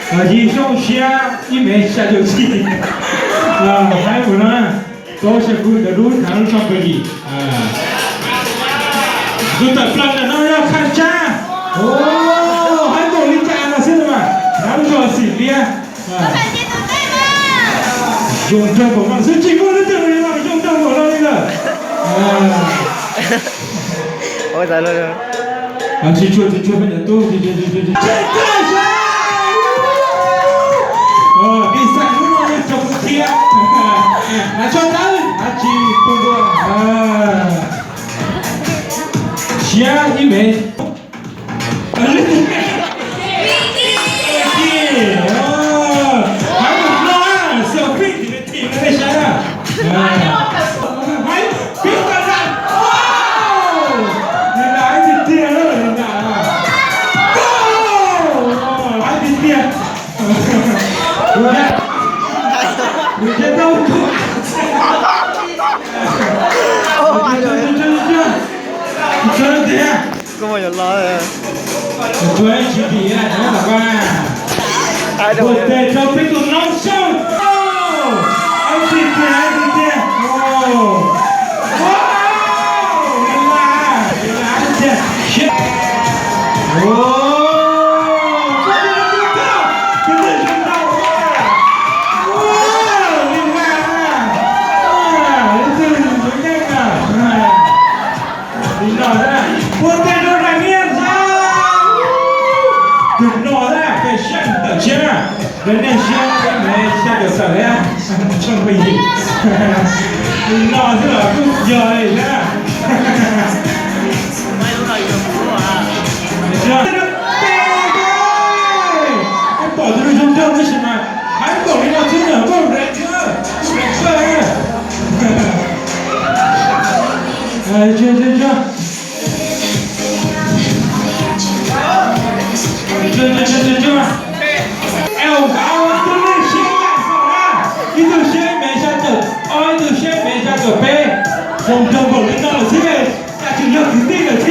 我们一首下一枚下就行。还有呢，都是不的路看上可以ดูแต่ปลังแต่น้องเราขันจ้าโอ้ให้ตัวลิจามาสิมาน้ำตัวสิเลีย用这个方式经过的这个地方用这个了那个ôi trời ơi chỉ chua bên đó chỉ đi sang lúc nào đi trong kia là cho ta chỉ không có chia đi mấy có bao giờ lo rồi tôi chỉ bị là nó là qua ai đâu một tệ cho biết tụi nó sao anh chị kìa人家先没下个啥呀，真可以，老是老不要的噻。没有那个不啊。是啊。还保持着这为什么？还保持着真的不人车，这。我搞这个先干好了，你就先没下走，就先没下走呗。红灯红领导这个，那就要肯定的天